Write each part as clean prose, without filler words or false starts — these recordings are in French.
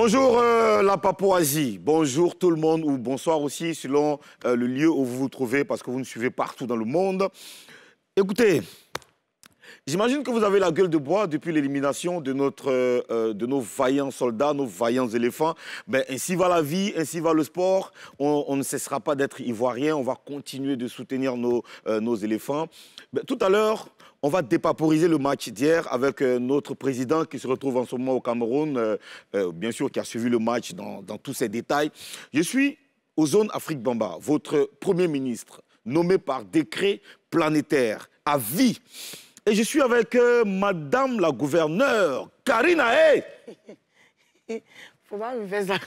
Bonjour la Papouasie, bonjour tout le monde ou bonsoir aussi selon le lieu où vous vous trouvez parce que vous nous suivez partout dans le monde. Écoutez, j'imagine que vous avez la gueule de bois depuis l'élimination de nos vaillants soldats, nos vaillants éléphants. Mais ainsi va la vie, ainsi va le sport. On ne cessera pas d'être ivoirien, on va continuer de soutenir nos éléphants. Mais tout à l'heure, on va dépaporiser le match d'hier avec notre président qui se retrouve en ce moment au Cameroun, bien sûr qui a suivi le match dans tous ses détails. Je suis aux zones Afrique Bamba, votre premier ministre, nommé par décret planétaire, à vie. Et je suis avec Madame la gouverneure, Karina Hey. Faut pas me faire ça.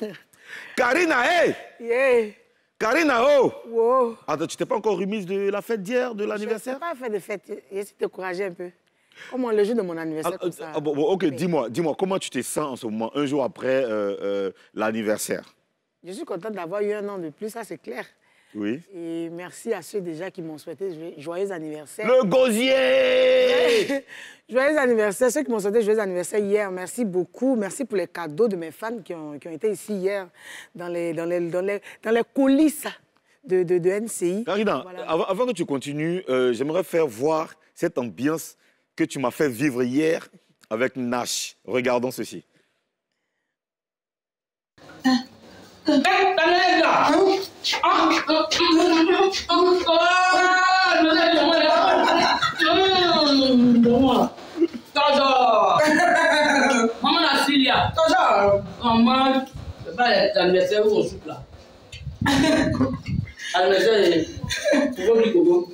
Karina Hey. Yeah. Karina Oh. Wow. Attends, tu t'es pas encore remise de la fête d'hier, de l'anniversaire? Je n'ai pas fait de fête. J'essaie de t'encourager un peu. Comment le jour de mon anniversaire, comme ça. Bon, ok, oui. dis-moi, comment tu te sens en ce moment, un jour après l'anniversaire? Je suis contente d'avoir eu un an de plus, ça c'est clair. Oui. Et merci à ceux déjà qui m'ont souhaité joyeux anniversaire. Le gosier. Joyeux anniversaire, ceux qui m'ont souhaité joyeux anniversaire hier, merci beaucoup. Merci pour les cadeaux de mes fans qui ont été ici hier dans les coulisses de NCI. Karina, voilà. avant que tu continues, j'aimerais faire voir cette ambiance que tu m'as fait vivre hier avec Nash. Regardons ceci. Maman la Cilia. Maman, c'est pas l'anniversaire où on soupe là. Anniversaire, tu veux plus Coco.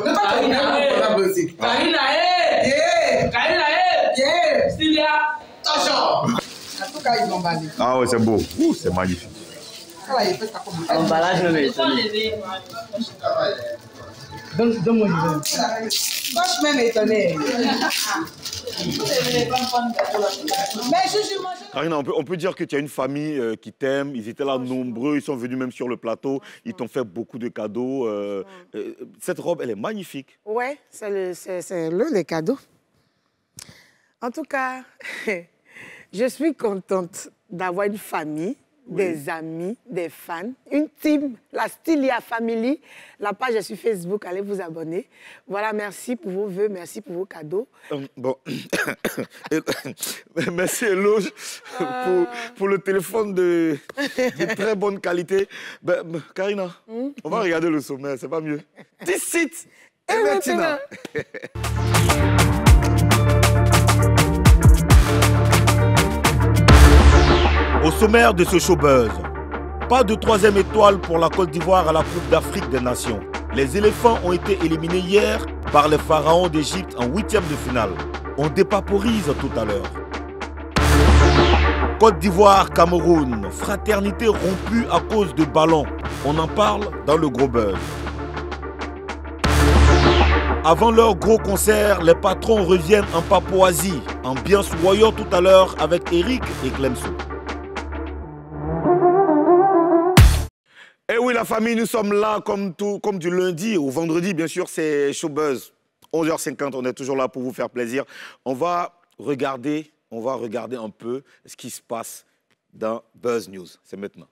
Karina, Cilia. En tout cas, ils ont emballé. Ah ouais, c'est beau. C'est magnifique. Emballage, Donne-moi du vin. Moi, je suis même étonnée. Mais je mange. Karina, on peut dire que tu as une famille qui t'aime. Ils étaient là nombreux, ils sont venus même sur le plateau. Ils t'ont fait beaucoup de cadeaux. Cette robe, elle est magnifique. Ouais, c'est l'un des cadeaux. En tout cas, je suis contente d'avoir une famille, des amis, des fans, une team, la Stylia Family. La page est sur Facebook, allez vous abonner. Voilà, merci pour vos vœux, merci pour vos cadeaux. Bon, merci Eloge pour le téléphone de très bonne qualité. Karina, on va regarder le sommaire, c'est pas mieux. D'ici et maintenant. Au sommaire de ce showbuzz, pas de troisième étoile pour la Côte d'Ivoire à la Coupe d'Afrique des Nations. Les éléphants ont été éliminés hier par les pharaons d'Égypte en 8e de finale. On dépaporise tout à l'heure. Côte d'Ivoire, Cameroun, fraternité rompue à cause de ballons. On en parle dans le gros buzz. Avant leur gros concert, les patrons reviennent en Papouasie. Ambiance warrior tout à l'heure avec Eric et Clemso. Eh oui, la famille, nous sommes là comme du lundi au vendredi. Bien sûr, c'est Showbuzz. 11h50, on est toujours là pour vous faire plaisir. On va regarder un peu ce qui se passe dans Buzz News. C'est maintenant.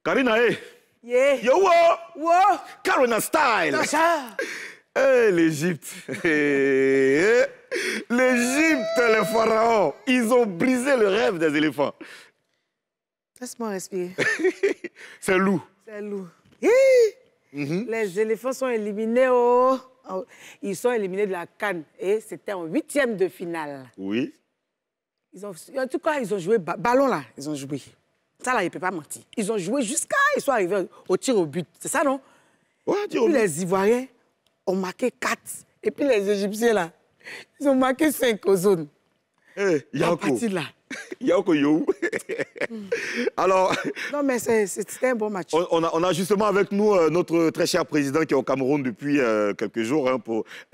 Karina, hey! Yeah. Yo, Wow. Karina style! Hey, l'Égypte! L'Égypte, les pharaons, ils ont brisé le rêve des éléphants. Laisse-moi respirer. C'est loup. C'est lourd. Les éléphants sont éliminés. Ils sont éliminés de la CAN et c'était en 8e de finale. Oui. En tout cas, ils ont joué ballon là. Ils ont joué. Ça là, il ne peut pas mentir. Ils ont joué jusqu'à ils sont arrivés au tir au but. C'est ça, non? Ouais, tir au but. Les Ivoiriens ont marqué 4. Et puis les Égyptiens là, ils ont marqué 5 aux zones. Hey, à partir de là. Yako yo. Alors. Non, mais c'était un bon match. On a justement avec nous notre très cher président qui est au Cameroun depuis quelques jours, hein,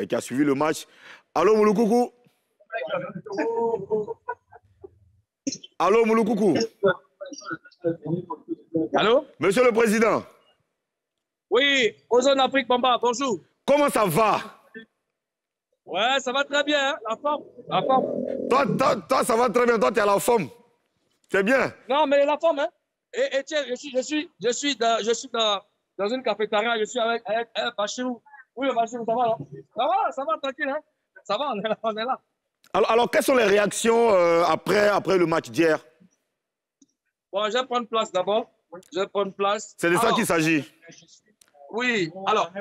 qui a suivi le match. Allô, Mouloukoukou. Allô, Mouloukoukou. Allô? Monsieur le Président. Oui, aux zones Afrique Bamba, bonjour. Comment ça va? Ouais, ça va très bien, hein, la forme. La forme. Toi, ça va très bien. Toi, tu es à la forme. C'est bien. Non, mais la forme, hein. Et tiens, je suis dans une cafétéria, je suis avec Bachirou. Oui, Bachirou, ça va, là? Ça va, tranquille, hein. Ça va, on est là. Alors, quelles sont les réactions après le match d'hier? Bon, je vais prendre place d'abord. Je vais prendre place. C'est de ça qu'il s'agit. Oui, alors,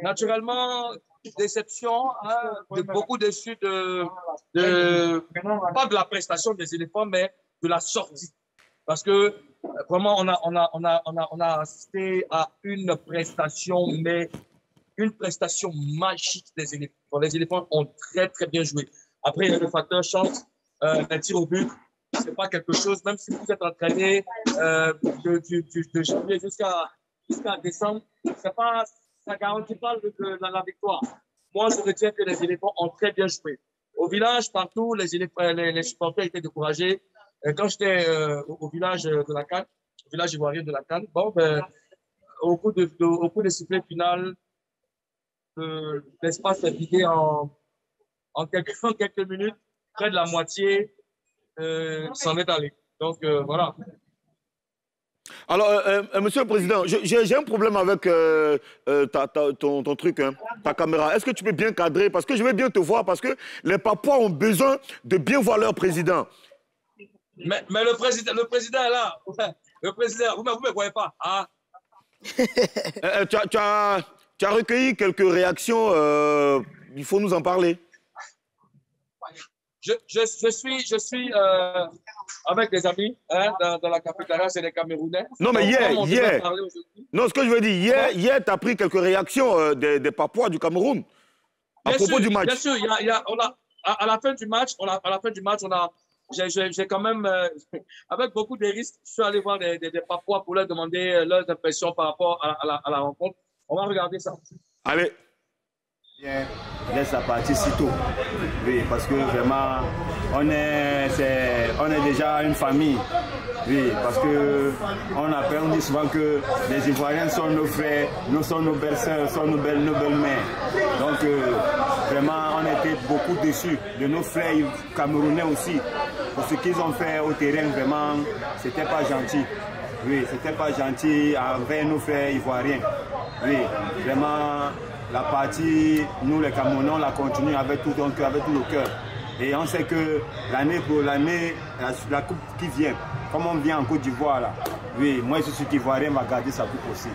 naturellement, déception, hein, beaucoup déçus pas de la prestation des éléphants, mais de la sortie. Parce que vraiment, on a assisté à une prestation, mais une prestation magique des éléphants. Les éléphants ont très, très bien joué. Après, il y a le facteur chance, un tir au but. C'est pas quelque chose, même si vous êtes entraîné de janvier jusqu'à décembre, ça ne garantit pas la victoire. Moi, je retiens que les éléphants ont très bien joué. Au village, partout, les supporters étaient découragés. Quand j'étais au village de la Cannes, au village ivoirien de la Cannes, bon, au coup de sifflet final, l'espace est vidé en quelques minutes. Près de la moitié s'en est allé. Donc, voilà. Alors, Monsieur le Président, j'ai un problème avec ton truc, hein, ta caméra. Est-ce que tu peux bien cadrer? Parce que je vais bien te voir, parce que les Papouas ont besoin de bien voir leur président. Mais le président est là. Le président, vous ne me voyez pas. Ah. Tu as recueilli quelques réactions. Il faut nous en parler. Je suis avec des amis hein, dans la cafétéria, c'est des Camerounais. Non, mais hier. Non, ce que je veux dire, hier tu as pris quelques réactions des Papouas du Cameroun à propos du match. Bien sûr, à la fin du match, j'ai quand même, avec beaucoup de risques, je suis allé voir des Papouas pour leur demander leurs impressions par rapport à la rencontre. On va regarder ça. Allez. Laisse la partie si tôt. Oui, parce que vraiment, on est déjà une famille. Oui, parce que on dit souvent que les Ivoiriens sont nos frères, nous sommes nos belles sœurs, sont nos belles-mères. Donc, vraiment, on était beaucoup déçus de nos frères camerounais aussi. Pour ce qu'ils ont fait au terrain, vraiment, c'était pas gentil. Oui, c'était pas gentil envers nos frères ivoiriens. Oui, vraiment. La partie, nous les Camerounais, on la continue avec tout le cœur. Et on sait que l'année pour l'année, la coupe qui vient, comme on vient en Côte d'Ivoire là, oui, moi je suis qu'Ivoirien va garder sa coupe aussi.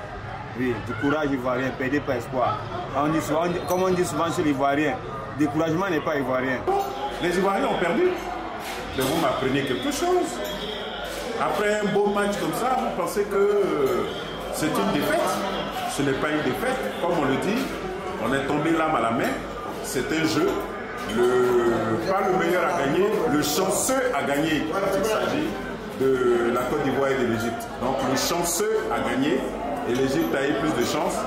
Oui, du courage ivoirien, perdez pas espoir. Comme on dit souvent chez l'Ivoirien, découragement n'est pas ivoirien. Les Ivoiriens ont perdu, mais vous m'apprenez quelque chose. Après un beau match comme ça, vous pensez que c'est une défaite? Ce n'est pas une défaite, comme on le dit. On est tombé l'âme à la main. C'est un jeu. Pas le meilleur a gagné, le chanceux a gagné quand il s'agit de la Côte d'Ivoire et de l'Égypte. Donc le chanceux a gagné et l'Égypte a eu plus de chance.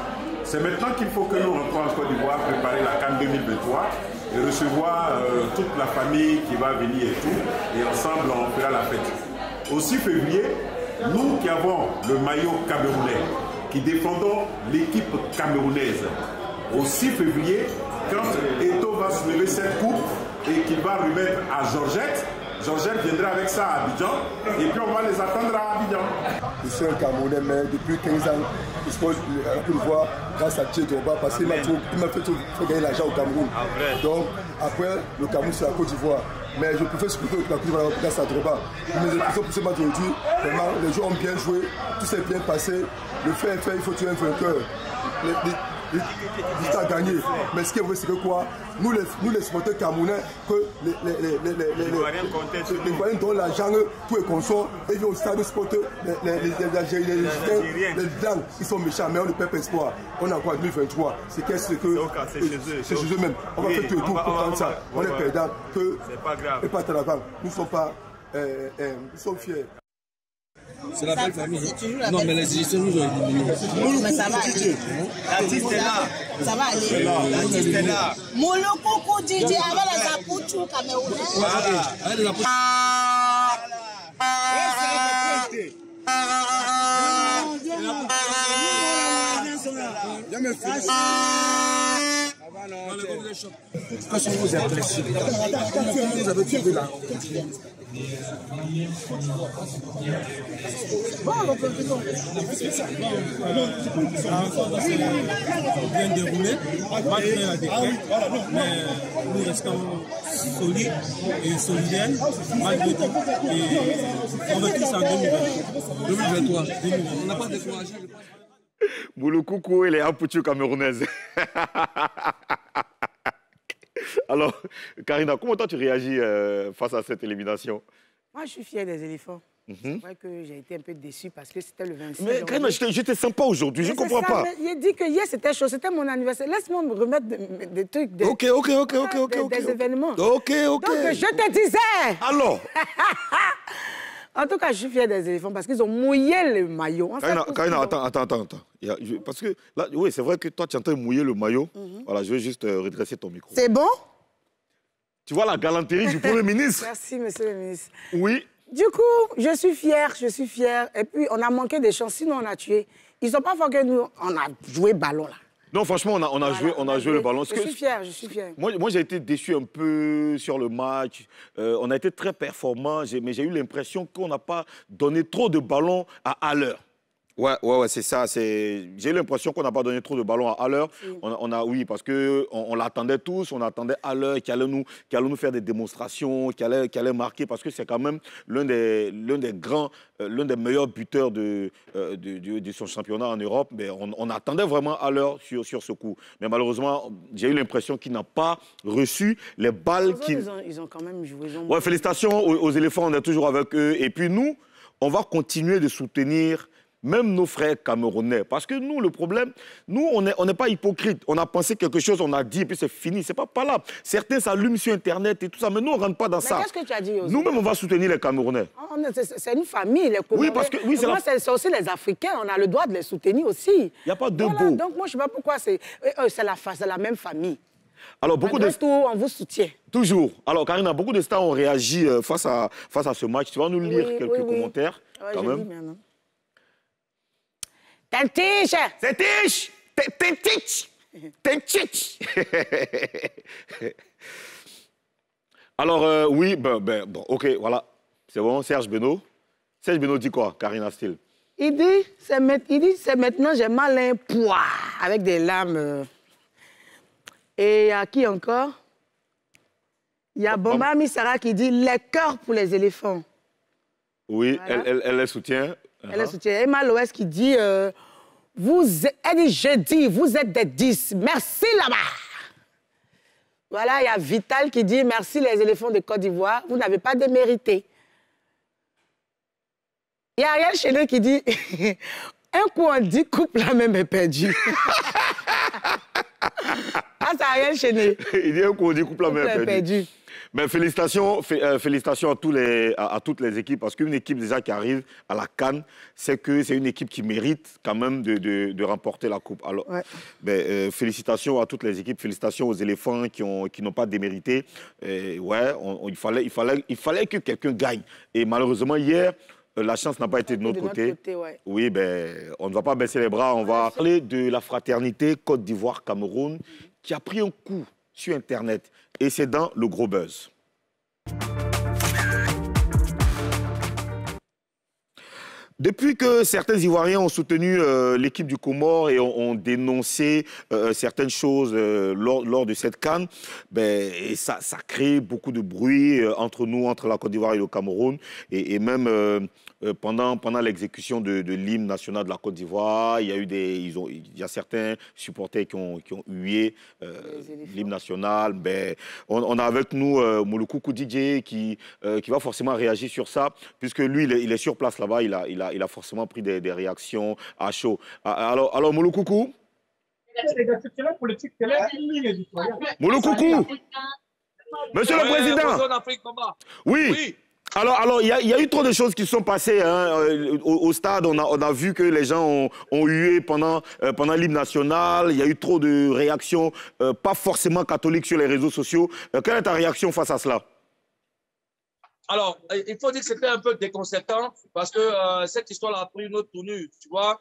C'est maintenant qu'il faut que nous rentrons en Côte d'Ivoire, préparer la CAN 2023 et recevoir toute la famille qui va venir et tout. Et ensemble, on fera la fête. Au 6 février, nous qui avons le maillot camerounais, qui défendons l'équipe camerounaise, au 6 février, quand Eto'o va soulever cette coupe et qu'il va remettre à Georgette, Georgette viendra avec ça à Abidjan et puis on va les attendre à Abidjan. Je suis un Camerounais, mais depuis 15 ans, je peux le voir grâce à Dieu Drogba parce qu'il m'a fait gagner l'argent au Cameroun. Donc après, le Cameroun c'est la Côte d'Ivoire. Mais je préfère supporter la Côte d'Ivoire grâce à Drogba. Mais les pour ce match aujourd'hui, vraiment, les joueurs ont bien joué, tout s'est bien passé. Le fait est fait, il faut tuer un vainqueur. Il a gagné. Mais ce qui est vrai, c'est que quoi? Nous les supporters camerounais, que les Ivoiriens donnent l'argent, tout est consort, et ils viennent au stade de supporter les Algériens, les Blancs, ils sont méchants, mais on ne perd pas espoir. On a quoi 2023? C'est qu'est-ce que. C'est chez eux-mêmes. On va faire tout et tout pour prendre ça. On est perdants, que. C'est pas grave. Et pas à l'avant. Nous ne sommes pas. Nous sommes fiers. C'est la belle famille. Non, mais les Égyptiens nous ont éliminés. Mais ça va aller. L'artiste est là. Ça va aller. L'artiste est là. Molokoko DJ avec la Zapouchou camerounais. Allez, la prochaine. Qu'est-ce que vous êtes blessé? Vous avez trouvé là. Bien déroulé, malgré la défaite, mais nous restons solides et solidaires malgré tout. Et on va tous en 2023. On n'a pas découragé. Moulokoukou et les Apuchu camerounaises. Alors, Karina, comment toi tu réagis face à cette élimination? Moi, je suis fière des éléphants. C'est vrai que j'ai été un peu déçue parce que c'était le 26 Mais Karina, j'étais sympa aujourd'hui, je ne comprends pas. Il dit que hier c'était chaud, c'était mon anniversaire. Laisse-moi me remettre des trucs, des événements. Ok. Donc, je te disais. Alors. En tout cas, je suis fière des éléphants parce qu'ils ont mouillé le maillot. Karina, attends. Parce que là, oui, c'est vrai que toi, tu es en train de mouiller le maillot. Voilà, je vais juste redresser ton micro. C'est bon? Tu vois la galanterie du Premier ministre? Merci, monsieur le ministre. Oui. Du coup, je suis fière. Et puis, on a manqué des chances, sinon on a tué. Ils sont pas forts que nous, on a joué ballon là. Non, franchement, on a joué le ballon. Je suis fière. Moi j'ai été déçu un peu sur le match. On a été très performants, mais j'ai eu l'impression qu'on n'a pas donné trop de ballons à l'heure. Ouais, c'est ça. J'ai eu l'impression qu'on n'a pas donné trop de ballons à l'heure. Oui, parce qu'on l'attendait tous. On attendait à l'heure qu'il allait nous faire des démonstrations, qu'il allait marquer, parce que c'est quand même l'un des meilleurs buteurs de son championnat en Europe. Mais on attendait vraiment à l'heure sur ce coup. Mais malheureusement, j'ai eu l'impression qu'il n'a pas reçu les balles qu'il... Ils ont quand même joué. Ouais, félicitations aux éléphants, on est toujours avec eux. Et puis nous, on va continuer de soutenir même nos frères camerounais. Parce que nous, le problème, nous, on n'est pas hypocrite. On a pensé quelque chose, on a dit, et puis c'est fini. C'est pas là. Certains s'allument sur Internet et tout ça, mais nous, on ne rentre pas dans ça. Mais qu'est-ce que tu as dit aussi? Nous-mêmes, on va soutenir les Camerounais. C'est une famille, les Comoriens. Oui, parce que... Oui, c'est aussi les Africains, on a le droit de les soutenir aussi. Il n'y a pas de beau. Donc moi, je ne sais pas pourquoi c'est la même famille. Alors, beaucoup de... on vous soutient. Toujours. Alors, Karina, beaucoup de stars ont réagi face à ce match. Tu vas nous lire quelques commentaires, quand même. Tentiche! C'est tiche! Tentiche! Alors, oui, bon, ok, voilà. C'est bon, Serge Beno. Serge Beno dit quoi, Karina Steele? Il dit, c'est maintenant, j'ai mal un poids, avec des lames. Et il y a qui encore? Il y a Bomba Misara qui dit, les cœurs pour les éléphants. Oui, voilà. Elle les soutient. Elle les soutient. Emma Loès qui dit, elle dit, je dis, vous êtes des 10. Merci là-bas. Voilà, il y a Vital qui dit, merci les éléphants de Côte d'Ivoire, vous n'avez pas démérité. Il y a Ariel Chenet qui dit, un coup on dit, coupe la même est perdu. Ah, c'est Ariel Chenet. Il dit un coup on dit, coupe la même est perdu. Mais félicitations à toutes les équipes, parce qu'une équipe déjà qui arrive à la CAN, c'est une équipe qui mérite quand même de remporter la coupe. Alors, ouais. Félicitations à toutes les équipes, félicitations aux éléphants qui n'ont pas démérité. Il fallait que quelqu'un gagne. Et malheureusement, hier, la chance n'a pas été de notre côté. Ouais. Oui, on ne va pas baisser les bras. On va parler de la fraternité Côte d'Ivoire-Cameroun qui a pris un coup sur Internet. Et c'est dans le gros buzz. Depuis que certains Ivoiriens ont soutenu l'équipe du Comore et ont dénoncé certaines choses lors de cette CAN, ça crée beaucoup de bruit entre nous, entre la Côte d'Ivoire et le Cameroun. Et même pendant l'exécution de l'hymne national de la Côte d'Ivoire, il y a certains supporters qui ont hué l'hymne national. On a avec nous Moulokoukou DJ qui va forcément réagir sur ça, puisque lui, il est sur place là-bas, il a forcément pris des réactions à chaud. Alors Moulokoukou. Moulokoukou. Monsieur le Président. Oui. Alors il y a eu trop de choses qui sont passées au stade. On a vu que les gens ont hué pendant l'hymne national. Il y a eu trop de réactions, pas forcément catholiques sur les réseaux sociaux. Quelle est ta réaction face à cela? Alors, il faut dire que c'était un peu déconcertant parce que cette histoire a pris une autre tournure, tu vois.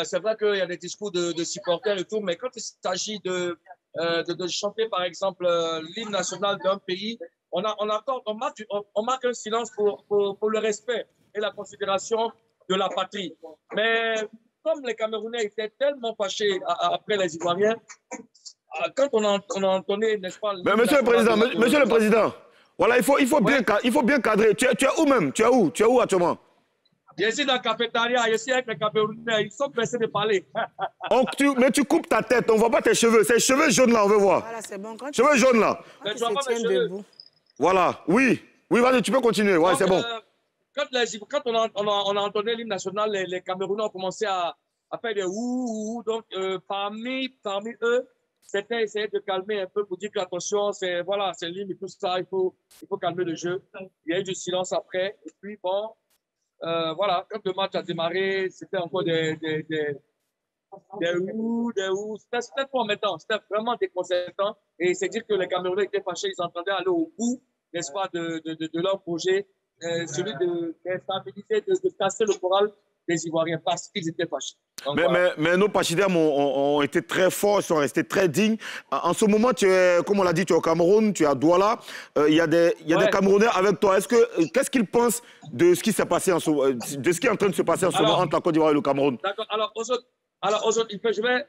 C'est vrai qu'il y a des discours de supporters et tout, mais quand il s'agit de de chanter, par exemple, l'hymne national d'un pays, on marque un silence pour le respect et la considération de la patrie. Mais comme les Camerounais étaient tellement fâchés après les Ivoiriens, quand on a entonné, n'est-ce pas... Mais monsieur le Président, voilà, il faut bien cadrer. Tu es où même? Tu es où actuellement? Je suis dans la cafétéria, je suis avec les Camerounais, ils sont pressés de parler. Mais tu coupes ta tête, on ne voit pas tes cheveux. C'est les cheveux jaunes là, on veut voir. Voilà, c'est bon. Quand cheveux jaunes là. Mais tu vois pas mes cheveux. Voilà, oui. Oui, vas-y, tu peux continuer. Ouais, c'est bon. Quand on a entonné l'hymne national, les Camerounais ont commencé à faire des ouh. Donc, parmi eux, c'était essayer de calmer un peu pour dire que attention, c'est l'hymne et tout ça, il faut calmer le jeu. Il y a eu du silence après. Et puis, bon, voilà, quand le match a démarré, c'était encore des ouh. C'était pas embêtant, c'était vraiment déconcertant. Et c'est dire que les Camerounais étaient fâchés, ils entendaient aller au bout, n'est-ce pas, de leur projet, celui de stabiliser, de casser le moral des Ivoiriens parce qu'ils étaient fâchés. Donc, mais nos pachydermes ont été très forts, ils sont restés très dignes. En ce moment, tu es, comme on l'a dit, tu es au Cameroun, tu es à Douala. Il y a des Camerounais avec toi. Qu'est-ce qu'ils pensent de ce qui s'est passé de ce qui est en train de se passer en ce moment entre la Côte d'Ivoire et le Cameroun? D'accord. Alors aujourd'hui, je vais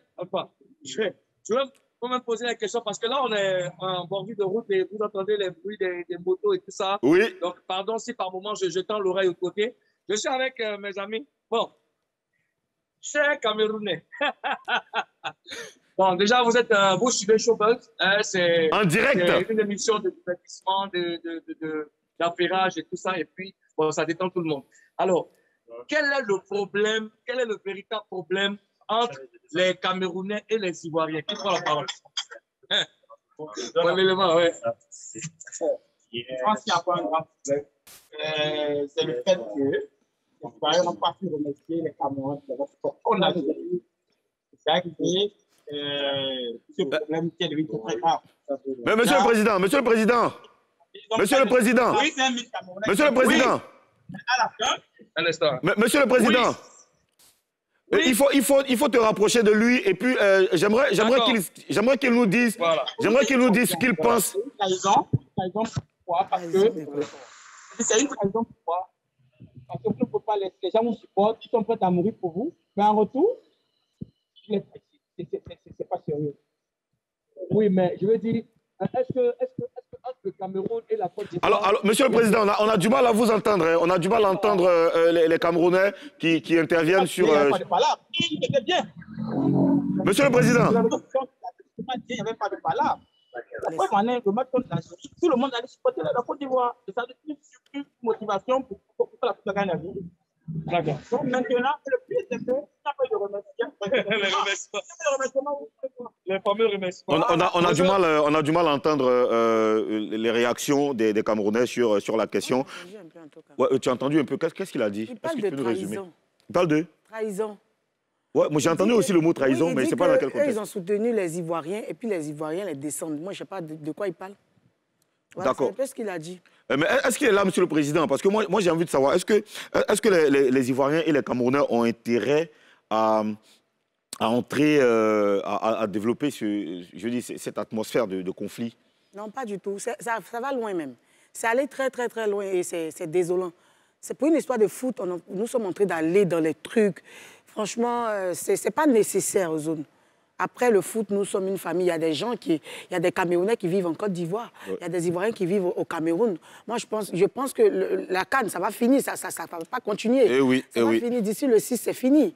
me poser la question parce que là, on est en bordure de route et vous entendez les bruits des motos et tout ça. Oui. Donc, pardon si par moment je tends l'oreille au côté. Je suis avec mes amis. Bon, chers Camerounais. Bon, déjà, vous suivez Showbuzz. C'est en direct. C'est une émission de divertissement, d'affairage et tout ça. Et puis, bon, ça détend tout le monde. Alors, quel est le véritable problème entre les Camerounais et les Ivoiriens? Qui prend la parole? L'élément, ouais. Je pense qu'il y a pas un grand problème. C'est le fait que les Ivoiriens n'ont pas pu remercier les Camerounais. On a vu. C'est arrivé. Ce problème qui est devenu très grave. Mais monsieur le Président. Oui, c'est un mythe camerounais. Monsieur le Président. À la fin. Monsieur le Président. Oui. Il faut te rapprocher de lui et puis j'aimerais qu'il nous dise ce qu'il pense. Trahison pourquoi? Parce que c'est une trahison pourquoi? Parce que vous ne pouvez pas laisser les gens vous supportent, ils sont prêts à mourir pour vous, mais en retour, c'est pas sérieux. Oui, mais je veux dire, est-ce que entre le Cameroun et la Côte d'Ivoire... Alors, monsieur le Président, on a du mal à vous entendre. Hein. On a du mal à entendre les Camerounais qui interviennent sur... Il n'y avait pas de palabre. C'était bien. Monsieur le Président. Il n'y avait pas de palabre. Après, tout le monde allait supporter la Côte d'Ivoire. Et ça a été une motivation pour la Côte d'Ivoire. D'accord. Donc maintenant, le plus c'est que ça peut le remerciement. Les fameux remerciements. On a du mal à entendre les réactions des Camerounais sur la question. Ouais, tu as entendu un peu? Qu'est-ce qu'il a dit? Il parle de trahison. Il parle de trahison. Ouais, moi j'ai entendu aussi le mot trahison, mais je ne sais pas dans quel contexte. Ils ont soutenu les Ivoiriens et puis les Ivoiriens les descendent. Moi, je ne sais pas de quoi il parle. Voilà, d'accord. C'est un peu ce qu'il a dit. Mais est-ce qu'il est là, monsieur le Président? Parce que moi j'ai envie de savoir, est-ce que les Ivoiriens et les Camerounais ont intérêt à entrer, à développer cette atmosphère de conflit? Non, pas du tout. Ça va loin même. C'est allé très, très, très loin et c'est désolant. C'est pour une histoire de foot, nous sommes en train d'aller dans les trucs. Franchement, ce n'est pas nécessaire aux zones. Après le foot, nous sommes une famille. Il y a des gens il y a des Camerounais qui vivent en Côte d'Ivoire. Ouais. Il y a des Ivoiriens qui vivent au Cameroun. Moi, je pense que la CAN, ça va finir. Ça ne va pas continuer. Ça va finir. D'ici le 6, c'est fini.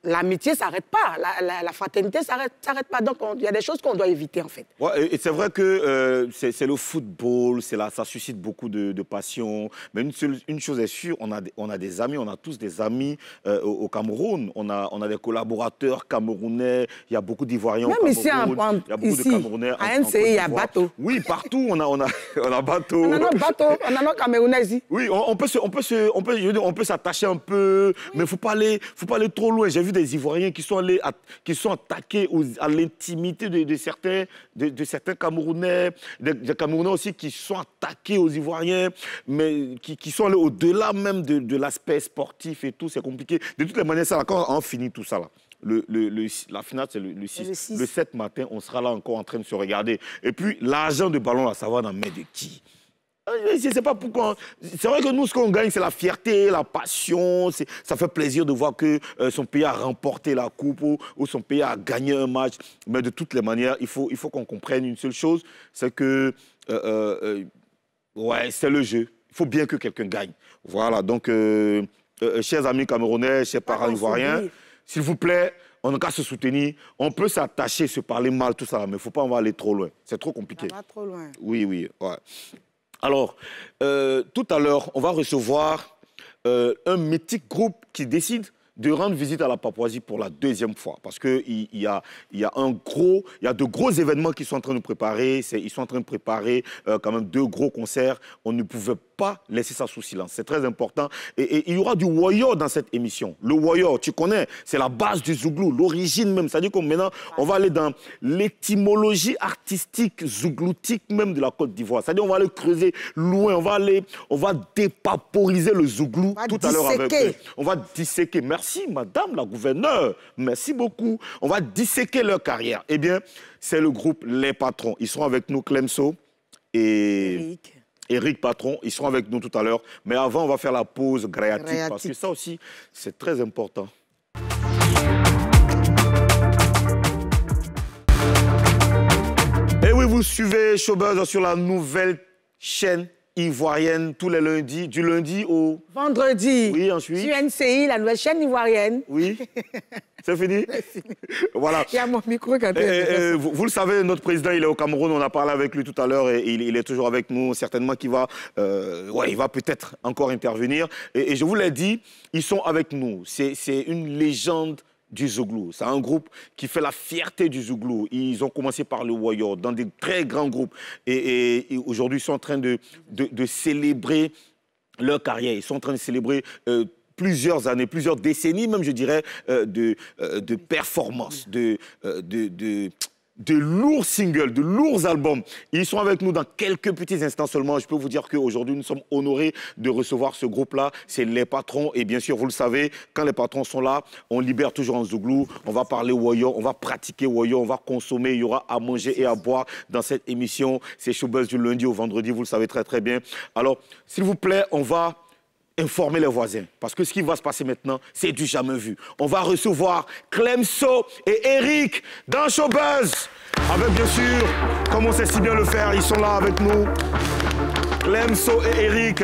L'amitié ne s'arrête pas, la fraternité ne s'arrête pas. Donc, il y a des choses qu'on doit éviter, en fait. Ouais, et c'est vrai que c'est le football, ça suscite beaucoup de passion. Mais une chose est sûre, on a des amis, on a tous des amis au Cameroun. On a des collaborateurs camerounais, il y a beaucoup d'Ivoiriens au Cameroun. Même il y a beaucoup de Camerounais à NCI, il y a bateau. Oui, partout, on a bateau. On a nos bateaux, on a nos Camerounais ici. Oui, on peut s'attacher un peu, mais il ne faut pas aller faut pas aller trop loin. J'ai vu des Ivoiriens qui sont attaqués à l'intimité de certains Camerounais, des Camerounais aussi qui sont attaqués aux Ivoiriens, mais qui sont allés au-delà même de l'aspect sportif et tout. C'est compliqué. De toutes les manières, ça, là, quand on finit tout ça, là, la finale, c'est le 6. Le 7 matin, on sera là encore en train de se regarder. Et puis, l'argent de ballon, là, ça va dans la main de qui? Je ne sais pas pourquoi. C'est vrai que nous, ce qu'on gagne, c'est la fierté, la passion. Ça fait plaisir de voir que son pays a remporté la coupe ou son pays a gagné un match. Mais de toutes les manières, il faut qu'on comprenne une seule chose, c'est que ouais, c'est le jeu. Il faut bien que quelqu'un gagne. Voilà, donc, chers amis camerounais, chers parents ivoiriens, s'il vous plaît, on n'a qu'à se soutenir. On peut s'attacher, se parler mal, tout ça, mais il ne faut pas en aller trop loin. C'est trop compliqué. Ça va trop loin. Oui, ouais. Alors, tout à l'heure, on va recevoir un mythique groupe qui décide de rendre visite à la Papouasie pour la 2e fois. Parce qu'il y a de gros événements qui sont en train de préparer. Ils sont en train de préparer quand même 2 gros concerts. On ne pouvait pas laisser ça sous silence. C'est très important. Et il y aura du Woyo dans cette émission. Le Woyo, tu connais, c'est la base du Zouglou, l'origine même. C'est-à-dire que maintenant, on va aller dans l'étymologie artistique, zougloutique même de la Côte d'Ivoire. C'est-à-dire on va aller creuser loin. On va dépaporiser le Zouglou tout à l'heure avec eux. On va disséquer. Merci, madame la gouverneure. Merci beaucoup. On va disséquer leur carrière. Eh bien, c'est le groupe Les Patrons. Ils seront avec nous, Clemso et Eric Patron. Ils seront avec nous tout à l'heure. Mais avant, on va faire la pause gréatique. Parce que ça aussi, c'est très important. Et oui, vous suivez Showbuzz sur la nouvelle chaîne ivoirienne tous les lundis, du lundi au... Vendredi. Oui, ensuite. Sur NCI, la nouvelle chaîne ivoirienne. Oui. C'est fini? C'est fini. Voilà. Il y a mon micro quand vous le savez, notre président, il est au Cameroun. On a parlé avec lui tout à l'heure et il est toujours avec nous. Certainement qu'il va, il va peut-être encore intervenir. Et je vous l'ai dit, ils sont avec nous. C'est une légende du Zouglou. C'est un groupe qui fait la fierté du Zouglou. Ils ont commencé par le Woyo, dans des très grands groupes. Et aujourd'hui, ils sont en train de célébrer leur carrière. Ils sont en train de célébrer plusieurs années, plusieurs décennies même, je dirais, de performances, de lourds singles, de lourds albums. Ils sont avec nous dans quelques petits instants seulement. Je peux vous dire qu'aujourd'hui, nous sommes honorés de recevoir ce groupe-là. C'est Les Patrons. Et bien sûr, vous le savez, quand les patrons sont là, on libère toujours en Zouglou. On va parler Woyo, on va pratiquer Woyo, on va consommer. Il y aura à manger et à boire dans cette émission. C'est Showbuzz du lundi au vendredi, vous le savez très très bien. Alors, s'il vous plaît, on va informer les voisins. Parce que ce qui va se passer maintenant, c'est du jamais vu. On va recevoir Clemso et Eric dans Showbuzz. Avec bien sûr, comme on sait si bien le faire, ils sont là avec nous. Clemso et Eric.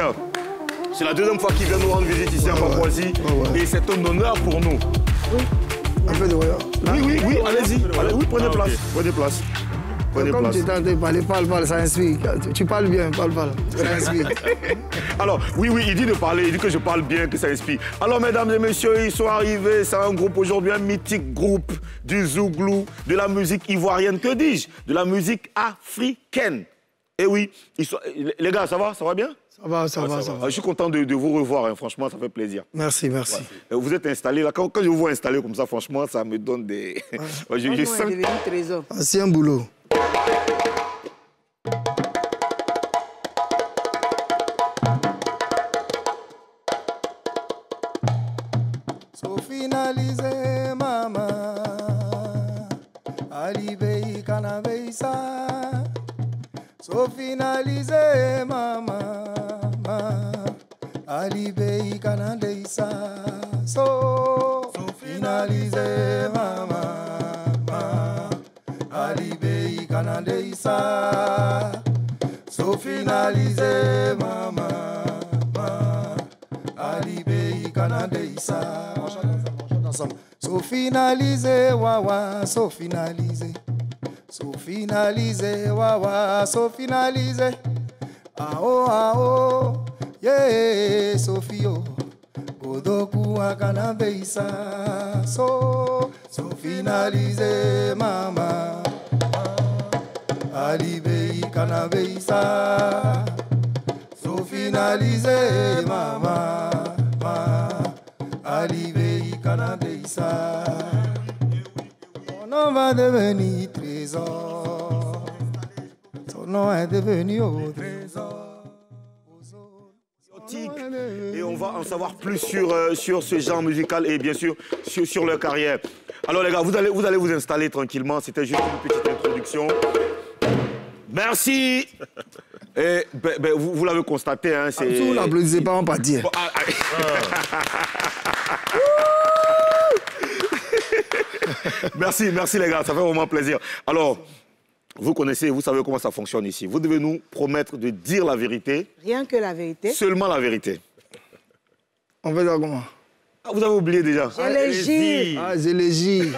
C'est la 2e fois qu'ils viennent nous rendre visite ici à Papouasie. Et c'est un honneur pour nous. Oui. Un peu de voyage. Oui, allez-y. Oui, prenez place. Prenez place. Comme tu t'entends parler, parle, ça inspire. Tu parles bien, parle, ça inspire. Alors, oui, il dit de parler, il dit que je parle bien, que ça inspire. Alors, mesdames et messieurs, ils sont arrivés, c'est un groupe aujourd'hui, un mythique groupe du Zouglou, de la musique ivoirienne, que dis-je? De la musique africaine. Et oui, les gars, ça va bien? Ça va. Je suis content de vous revoir, hein. Franchement, ça fait plaisir. Merci. Ouais. Vous êtes installés là, quand je vous vois installés comme ça, franchement, ça me donne des... je sens... Ancien boulot. So finalisé, mama, alibei canabeisa. So finalisé, mama, alibei canabeisa. So finalisé, mama, alibei canabeisa. So finalisé, mama, alibei canabeisa. So finalisé, wawa, so finalisé. So finalisé, wawa, so finalisé. Ah oh, yeah, Sofio. Odoku akanabeisa. So finalisé, mama. Alibei canabeisa. So finalisé, mama. Alibei Canabeissa. Ton nom va devenir trésor. Ton nom est devenu au trésor. Et on va en savoir plus sur ce genre musical et bien sûr sur leur carrière. Alors les gars, vous allez vous installer tranquillement. C'était juste une petite introduction. Merci. Et vous l'avez constaté, hein, c'est... Vous n'applaudissez pas, on va dire. Bon, merci les gars, ça fait vraiment plaisir. Alors, vous connaissez, vous savez comment ça fonctionne ici. Vous devez nous promettre de dire la vérité. Rien que la vérité. Seulement la vérité. On fait ça comment? Ah, vous avez oublié déjà. Allez-y. Ah, allez-y.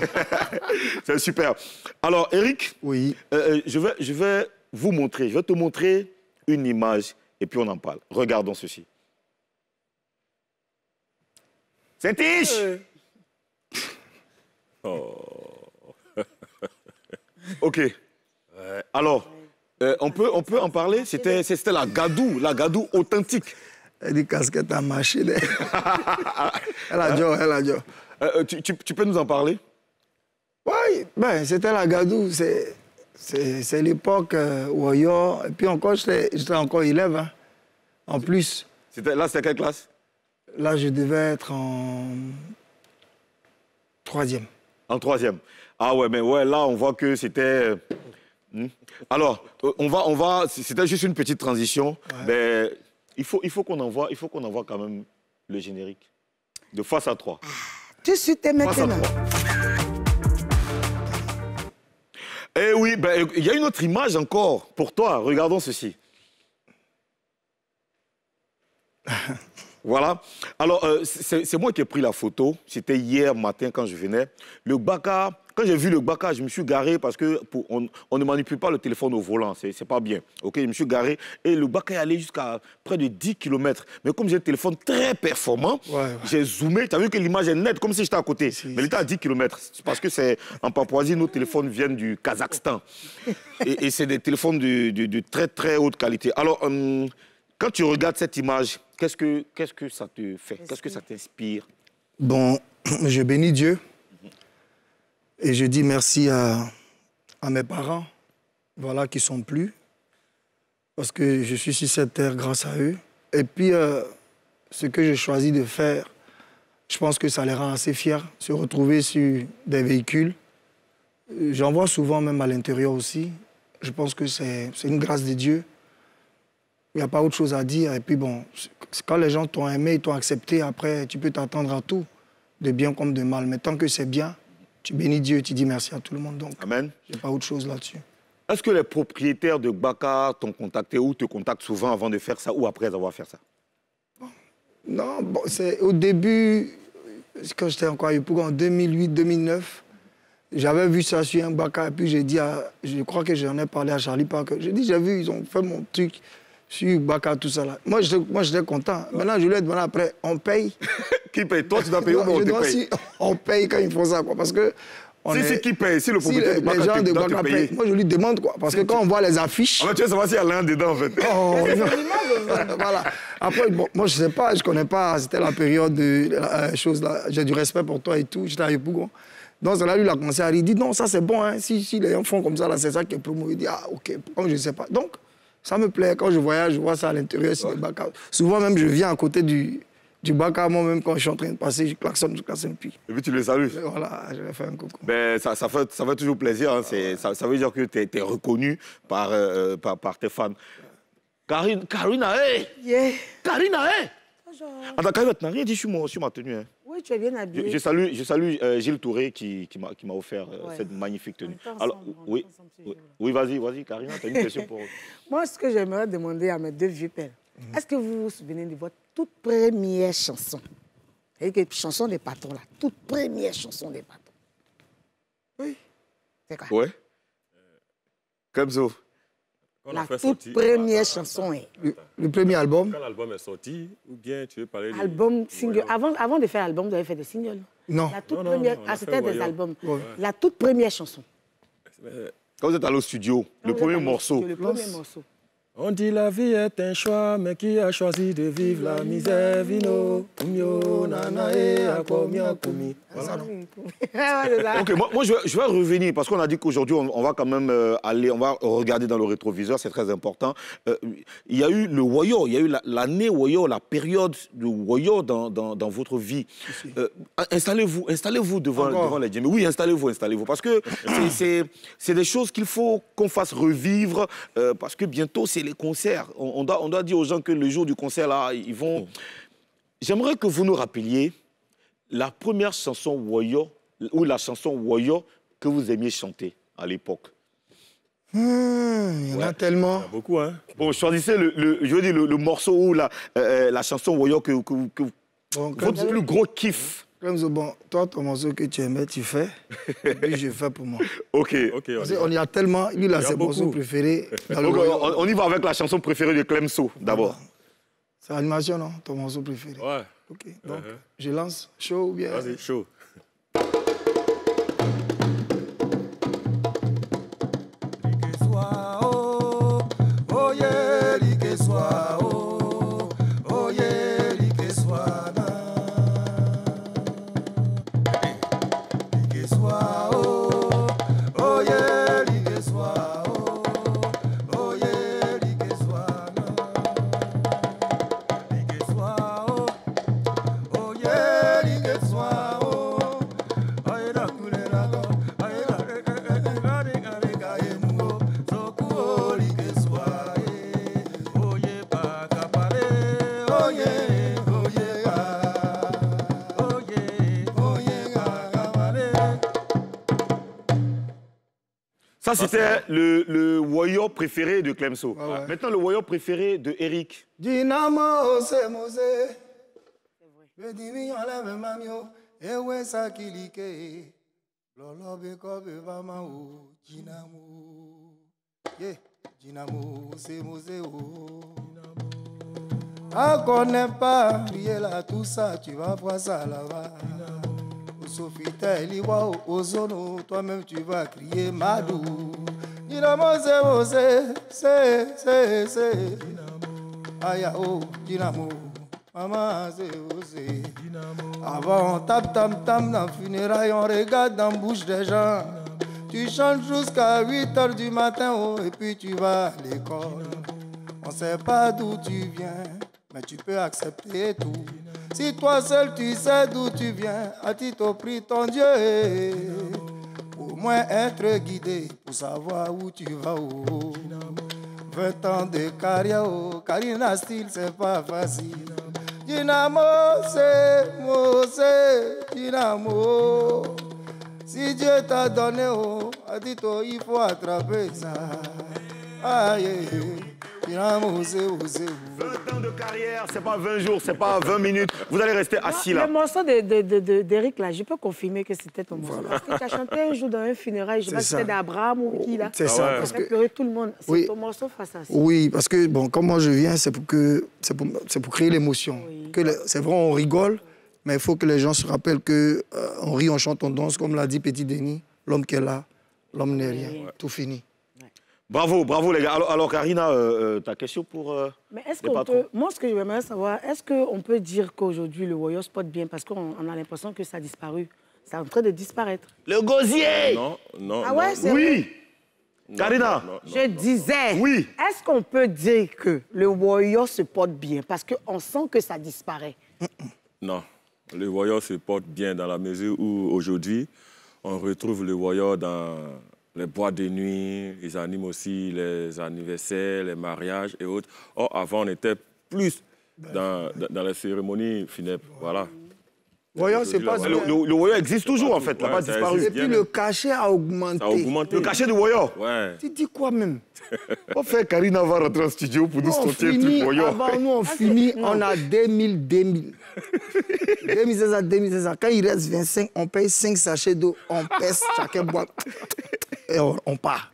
C'est super. Alors, Eric, oui. Je vais vous montrer, je vais te montrer une image et puis on en parle. Regardons ceci. C'est Tiche. Oh. Ok. Alors, on peut en parler. C'était la gadou authentique. Elle dit casquette à machine. Elle a dit. Tu peux nous en parler? Oui, ben, c'était la gadou. C'est l'époque Woyo. Et puis encore, j'étais encore élève. Hein, en plus. Là, c'était quelle classe? Là, je devais être en 3e. En 3e. Ah ouais, mais ouais, là, on voit que c'était... Alors, c'était juste une petite transition. Ouais. Mais il faut qu'on envoie quand même le générique. De face à 3. Tout de suite et maintenant. Eh oui, ben, il y a une autre image encore pour toi. Regardons ceci. Voilà. Alors, c'est moi qui ai pris la photo. C'était hier matin quand je venais. Le Baka, quand j'ai vu le Baka, je me suis garé parce qu'on ne manipule pas le téléphone au volant. C'est pas bien. Ok, je me suis garé et le Baka est allé jusqu'à près de 10 km. Mais comme j'ai un téléphone très performant, j'ai zoomé. Tu as vu que l'image est nette, comme si j'étais à côté. Mais il était à 10 km. Parce que c'est en Papouasie, nos téléphones viennent du Kazakhstan. et c'est des téléphones de très, très haute qualité. Alors, quand tu regardes cette image, qu'est-ce que ça te fait? Qu'est-ce que ça t'inspire? Bon, je bénis Dieu et je dis merci à mes parents, voilà, qui sont plus, parce que je suis sur cette terre grâce à eux. Et puis, ce que j'ai choisi de faire, je pense que ça les rend assez fiers, se retrouver sur des véhicules. J'en vois souvent même à l'intérieur aussi. Je pense que c'est une grâce de Dieu. Il n'y a pas autre chose à dire. Et puis bon, quand les gens t'ont aimé, ils t'ont accepté, après, tu peux t'attendre à tout, de bien comme de mal. Mais tant que c'est bien, tu bénis Dieu, tu dis merci à tout le monde. Donc, amen. Il n'y a pas autre chose là-dessus. Est-ce que les propriétaires de Baka t'ont contacté ou te contactent souvent avant de faire ça ou après avoir fait ça? Non, bon, c'est au début, quand j'étais encore à Yopougon, en 2008-2009, j'avais vu ça sur un Baka. Et puis j'ai dit, je crois que j'en ai parlé à Charlie Parker. J'ai dit, j'ai vu, ils ont fait mon truc sur Baka, tout ça là. Moi, j'étais content. Maintenant, je lui ai demandé après, on paye. Qui paye? Toi, tu dois payer ou on te paye? Si on paye quand ils font ça, quoi. Parce que... C'est qui paye? Si le propriétaire de Baka, les gens de Baka payent. Moi, je lui demande, quoi. Parce que quand on voit les affiches... Ah, mais tu veux savoir s'il y a l'un dedans, en fait. Oh, voilà. Après, bon, moi, je ne sais pas, je ne connais pas. C'était la période de la chose là. J'ai du respect pour toi et tout. J'étais à Yopougon. Donc, là, lui, il a commencé à dire, il dit, non, ça, c'est bon. Hein. Si les gens font comme ça, là, c'est ça qui est promo. Il dit, ah, OK, comme je ne sais pas. Donc, ça me plaît. Quand je voyage, je vois ça à l'intérieur, sur les Baka. Souvent, même, je viens à côté du Baka, moi-même, quand je suis en train de passer, je klaxonne, puis... Et puis, tu les salues. Voilà, je vais faire un coucou. Ben, ça fait toujours plaisir. Hein. Ça veut dire que tu es reconnu par tes fans. Karina, hey! Yeah. Karina, hey! Bonjour. Attends, Karina, tu n'as rien dit sur ma tenue. Hein. Oui, tu es bien habillée. Je salue Gilles Touré qui m'a offert cette magnifique tenue. Alors, oui, vas-y, Karina, tu as une question pour... Moi, ce que j'aimerais demander à mes deux vieux pères, est-ce que vous vous souvenez de votre toute première chanson? C'est-à-dire que chanson des patrons, la toute première chanson des patrons. Oui. C'est quoi? Ouais. Comme ça. La toute première chanson est... Le premier album? Quand l'album est sorti, ou bien tu veux parler de... Album, single. Avant de faire l'album, vous avez fait des singles? Non. La toute première... Ah, c'était des albums. Ouais. La toute première chanson. Quand vous êtes allé au studio, le premier morceau. Le premier morceau. On dit la vie est un choix, mais qui a choisi de vivre la misère, vino, kumyo, nanae, akomia, kumi. Voilà. Ok, moi je vais revenir, parce qu'on a dit qu'aujourd'hui, on va quand même aller, on va regarder dans le rétroviseur, c'est très important. Il y a eu le Woyo, il y a eu l'année Woyo, la période de Woyo dans votre vie. Installez-vous devant les djembe. Oui, installez-vous, parce que c'est des choses qu'il faut qu'on fasse revivre, parce que bientôt, c'est les concerts. On doit dire aux gens que le jour du concert, là, ils vont... J'aimerais que vous nous rappeliez la première chanson Woyo, ou la chanson Woyo que vous aimiez chanter à l'époque. Il y en a tellement. Il y en a beaucoup, hein. Bon, choisissez le morceau ou la chanson Woyo que votre plus gros kiff. Bon, toi, ton morceau que tu aimais, tu fais. Et puis je fais pour moi. Ok. On y a tellement. Lui, il a ses morceaux préférés. On y va avec la chanson préférée de Clemso, d'abord. C'est animation, non? Ton morceau préféré? Ouais. Ok. Donc, je lance. Chaud ou bien? Vas-y, chaud. Ça, c'était le Woyo préféré de Clemso. Ouais. Maintenant, le Woyo préféré de Eric. Dynamo, c'est Mosé. Bedimi, enlève mamio. Ewe sakilike. Lolo beko bevamao. Dynamo. Yeah. Dynamo, c'est Mosé. Ah, connais pas. Priez là, tout ça, tu vas voir ça là-bas. Sofitel, Iwa, Ozono, toi-même tu vas crier Madou. Dynamo, c'est. Ayao, Dynamo, maman, c'est. Avant, on tape tam dans le funérail, on regarde dans la bouche des gens. Tu chantes jusqu'à 8h du matin, oh, et puis tu vas à l'école. On sait pas d'où tu viens, mais tu peux accepter tout. Si toi seul tu sais d'où tu viens, a-t-il pris ton Dieu? Au moins être guidé pour savoir où tu vas. 20 ans de carrière, Karina style, c'est pas facile. Dynamo, c'est Mosé, Dynamo. Si Dieu t'a donné, a-t-il il faut attraper ça. Aïe. 20 ans de carrière, c'est pas 20 jours, c'est pas 20 minutes. Vous allez rester assis là. Le morceau d'Eric, là, je peux confirmer que c'était ton morceau. Parce que tu as chanté un jour dans un funérail, je sais pas si c'était d'Abraham ou qui là. C'est ça. Parce que pleurer tout le monde. C'est oui. Ton morceau face à ça. Oui, parce que bon, comme moi je viens, c'est pour créer l'émotion. Oui. C'est vrai, on rigole, mais il faut que les gens se rappellent que on rit, on chante, on danse, comme l'a dit Petit Denis, l'homme qui est là, l'homme n'est rien, tout fini. Bravo les gars. Alors Karina, ta question pour mais est-ce qu'on peut, moi ce que j'aimerais savoir, est-ce qu'on peut dire qu'aujourd'hui le Woyo se porte bien parce qu'on a l'impression que ça a disparu, c'est en train de disparaître. Le gosier. Non. Ah ouais, c'est oui. Non, Karina. Non. Je disais. Oui. Est-ce qu'on peut dire que le Woyo se porte bien parce qu'on sent que ça disparaît? Non. Le Woyo se porte bien dans la mesure où aujourd'hui on retrouve le Woyo dans les boîtes de nuit, ils animent aussi les anniversaires, les mariages et autres. Or, avant, on était plus dans les cérémonies funèbres. Voilà. Woyo, c'est pas ça. Le Woyo existe toujours, en fait. Il n'a pas disparu. Et puis, le cachet a augmenté. Le cachet du Woyo? Ouais. Tu dis quoi, même? On fait Karina va rentrer en studio pour nous sortir le truc Woyo. Avant, nous, on finit, on a 2000. 2600. Quand il reste 25, on paye 5 sachets d'eau, on pèse, chacun boit. Et on part.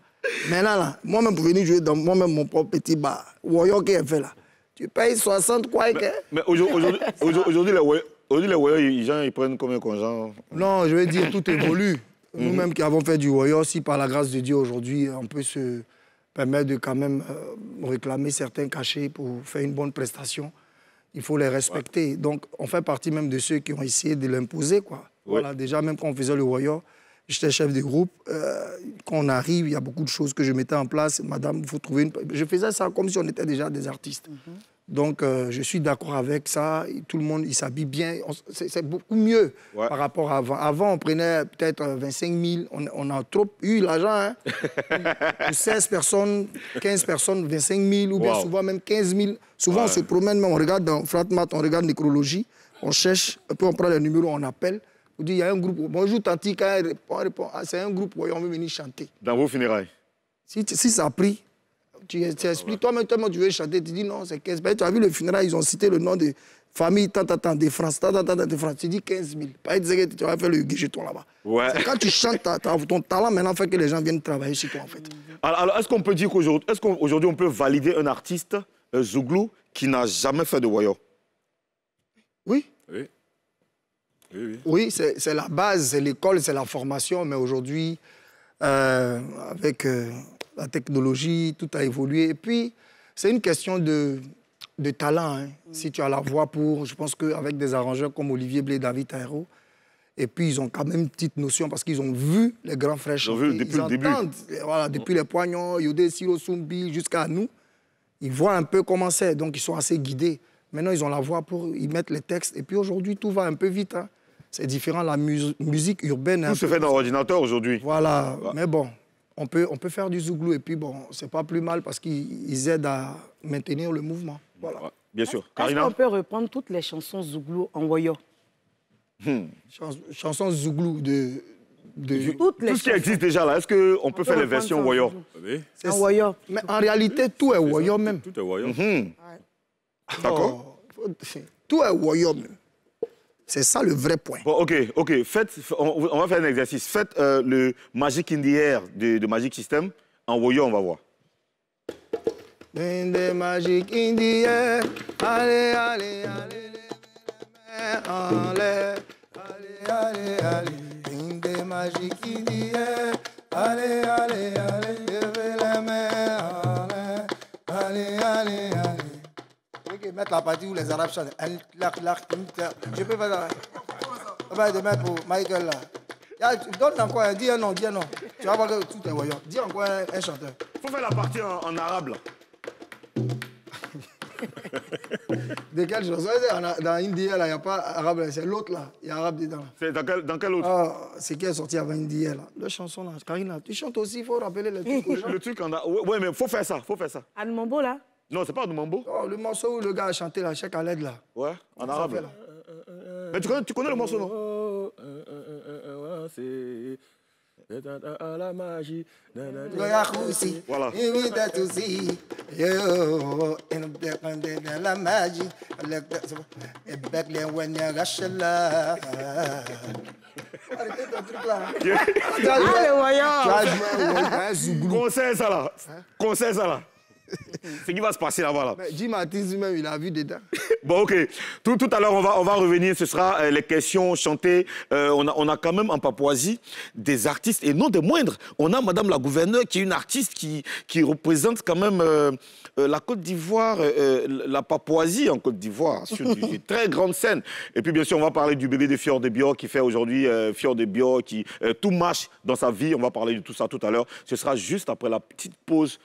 Maintenant, là, moi-même, pour venir jouer dans moi-même mon propre petit bar, Woyo qui est fait là, tu payes 60 quoi. Mais aujourd'hui, les Woyo, les gens, ils prennent combien conjoints? Non, je veux dire, tout évolue. Nous-mêmes qui avons fait du Woyo, si par la grâce de Dieu, aujourd'hui, on peut se permet de quand même réclamer certains cachets pour faire une bonne prestation. Il faut les respecter. Ouais. Donc, on fait partie même de ceux qui ont essayé de l'imposer, quoi. Ouais. Voilà, déjà, même quand on faisait le Warrior, j'étais chef de groupe. Quand on arrive, il y a beaucoup de choses que je mettais en place. Madame, il faut trouver une... Je faisais ça comme si on était déjà des artistes. Donc, je suis d'accord avec ça. Tout le monde, il s'habille bien. C'est beaucoup mieux par rapport à avant. Avant, on prenait peut-être 25 000. On a trop eu l'argent. Hein? Pour 16 personnes, 15 personnes, 25 000 ou bien souvent même 15 000. Souvent, on se promène, même on regarde dans Fratmat, on regarde Nécrologie, on cherche, puis on prend les numéros, on appelle. On dit, il y a un groupe. Bonjour, Tanti, quand elle répond, ah, c'est un groupe, on veut venir chanter. Dans vos funérailles? Si ça a pris, tu expliques, toi-même, tu veux chanter, tu dis non, c'est 15 000. Tu as vu le funérailles, ils ont cité le nom de famille, de France, de France. Tu dis 15 000. Pas dire que tu vas faire le guécheton là-bas. Ouais. Quand tu chantes, ton talent maintenant fait que les gens viennent travailler chez toi, en fait. Alors est-ce qu'on peut dire qu'aujourd'hui, on peut valider un artiste, Zouglou, qui n'a jamais fait de Warrior? Oui. Oui. Oui, c'est la base, c'est l'école, c'est la formation, mais aujourd'hui, avec la technologie, tout a évolué. Et puis, c'est une question de talent. Hein. Si tu as la voix pour, je pense qu'avec des arrangeurs comme Olivier Blé, David Taïro, et puis ils ont quand même une petite notion parce qu'ils ont vu les grands frères chanter. Ils depuis le début. Voilà, depuis les Poignons, Yodé, Siro, Sumbi, jusqu'à nous. Ils voient un peu comment c'est, donc ils sont assez guidés. Maintenant, ils ont la voix pour y mettre les textes. Et puis aujourd'hui, tout va un peu vite. Hein. C'est différent, la musique urbaine. Tout se fait dans l'ordinateur aujourd'hui. Voilà, mais bon, on peut faire du zouglou. Et puis bon, c'est pas plus mal parce qu'ils aident à maintenir le mouvement. Voilà. Ouais, bien sûr. Est-ce qu'on peut reprendre toutes les chansons zouglou en Warrior? Chansons zouglou de... Tout ce qui existe déjà là, est-ce qu'on peut faire les versions Warrior? En Warrior. Mais en réalité, tout est Warrior même. Tout est Warrior. D'accord. Tout est Warrior même. C'est ça le vrai point. Bon, ok. On va faire un exercice. Faites le Magic in the Air de Magic System. En Warrior, on va voir. In the Magic in the Air, allez, allez, allez, allez, allez. In the Magic in the Air, allez, allez, allez, levez les mains, allez, allez, allez. Mettre la partie où les Arabes chantent. Je peux faire ça. On va demain pour Michael là. Donne encore un, dis un nom, dis un nom. Tu vas voir que tout est voyant. Dis encore un chanteur. Il faut faire la partie en arabe là. De quelle chose? Dans India, il n'y a pas arabe, c'est l'autre là. Il y a arabe dedans. C'est dans quel autre? C'est qui est sorti avant India là. La chanson là. Karina, tu chantes aussi, il faut rappeler les trucs aux gens. Le truc en a. Ouais, mais il faut faire ça. Anne Mambo là? Non, c'est pas de Mambo. Oh, le morceau où le gars a chanté la Cheikh Khaled là. Ouais, en arabe. Là. Mais tu connais le morceau, non? C'est la magie. Voilà. La magie. Arrêtez ton truc là. Allez, voyons. Conseil ça là. C'est qui va se passer là-bas là. Jim Matisse même, il a vu dedans. Bon, ok. Tout à l'heure, on va revenir. Ce sera les questions chantées. On a quand même en Papouasie des artistes, et non des moindres. On a Madame la gouverneure qui est une artiste qui représente quand même la Côte d'Ivoire, la Papouasie en Côte d'Ivoire, sur une très grande scène. Et puis, bien sûr, on va parler du bébé de Fior de Bior qui fait aujourd'hui Fior de Bior, qui tout marche dans sa vie. On va parler de tout ça tout à l'heure. Ce sera juste après la petite pause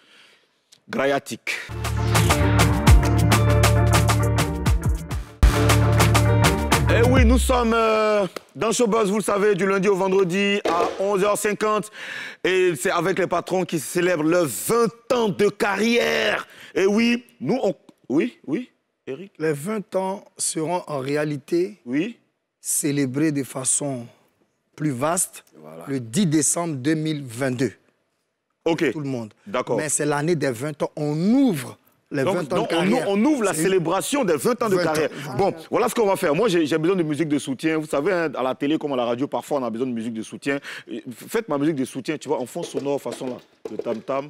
graillatique. Eh oui, nous sommes dans Showbuzz, vous le savez, du lundi au vendredi à 11h50. Et c'est avec les patrons qui célèbrent leurs 20 ans de carrière. Et oui, nous, on... Oui, Eric? Les 20 ans seront en réalité célébrés de façon plus vaste le 10 décembre 2022. OK. Tout le monde. D'accord. Mais c'est l'année des 20 ans. On ouvre les 20 ans de carrière. On ouvre la célébration des 20 ans de carrière. Bon, voilà ce qu'on va faire. Moi, j'ai besoin de musique de soutien. Vous savez, hein, à la télé comme à la radio, parfois, on a besoin de musique de soutien. Faites ma musique de soutien, tu vois, en fond sonore, façon là. Le tam-tam.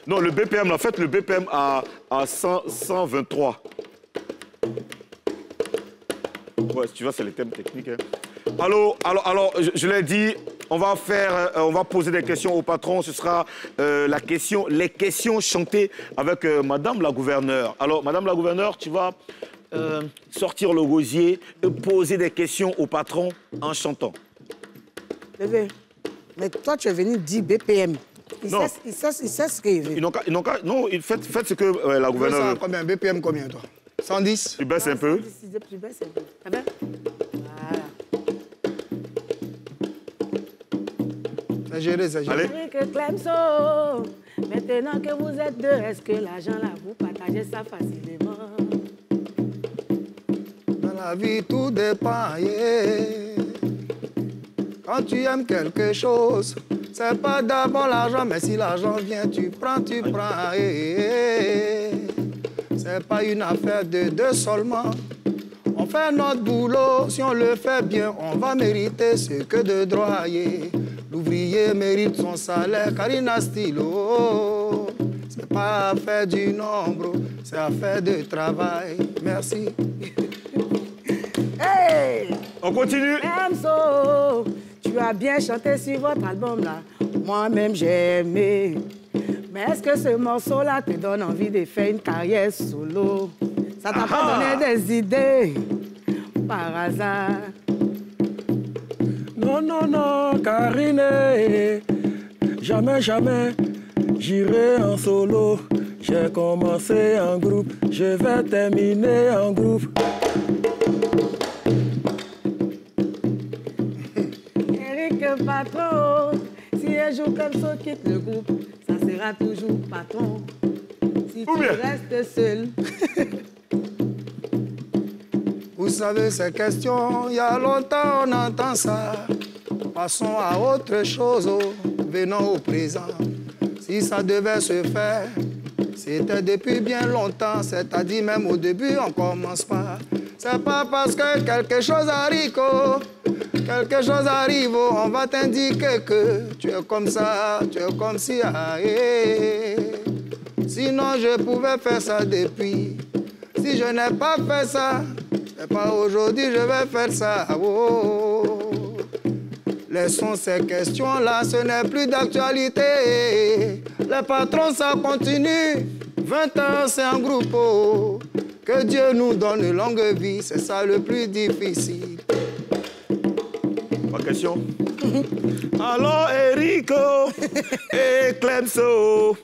Non, le BPM, là. Faites le BPM à 123. Ouais, tu vois, c'est les thèmes techniques. Hein. Alors, je l'ai dit, on va poser des questions au patron. Ce sera les questions chantées avec Madame la gouverneure. Alors, Madame la gouverneure, tu vas sortir le gosier et poser des questions au patron en chantant. Bébé, mais toi, tu es venu dire BPM. Il sait ce qu'il veut. Non, faites ce que la gouverneure... Combien BPM, combien, toi? 110? Tu baisses un peu. Tu baisses un peu. Ça va? Voilà. C'est géré, c'est géré. Eric Clemso, maintenant que vous êtes deux, est-ce que l'argent là, vous partagez ça facilement? Dans la vie, tout dépend, yeah. Quand tu aimes quelque chose, c'est pas d'abord l'argent, mais si l'argent vient, tu prends, yeah. C'est pas une affaire de deux seulement. On fait notre boulot, si on le fait bien, on va mériter ce que de droit, yeah. L'ouvrier mérite son salaire car il a stylo. C'est pas affaire du nombre, c'est affaire de travail. Merci. Hey! On continue. Clemso, tu as bien chanté sur votre album là. Moi-même j'ai aimé. Mais est-ce que ce morceau-là te donne envie de faire une carrière solo? Ça t'a pas donné des idées par hasard? Non, non, non, Karine, jamais, jamais, j'irai en solo. J'ai commencé en groupe, je vais terminer en groupe. Eric patron, si un jour comme ça quitte le groupe, ça sera toujours patron. Si tu restes seul. Vous savez, ces questions, il y a longtemps on entend ça. Passons à autre chose, venons au présent. Si ça devait se faire, c'était depuis bien longtemps. C'est-à-dire même au début, on commence pas. C'est pas parce que quelque chose arrive, quelque chose arrive, on va t'indiquer que tu es comme ça, tu es comme si. Sinon, je pouvais faire ça depuis. Si je n'ai pas fait ça, c'est pas aujourd'hui je vais faire ça. Oh. Laissons ces questions-là, ce n'est plus d'actualité. Les patrons, ça continue. 20 ans, c'est un groupe. Oh. Que Dieu nous donne une longue vie, c'est ça le plus difficile. Ma question. Alors, Erico et Clemso,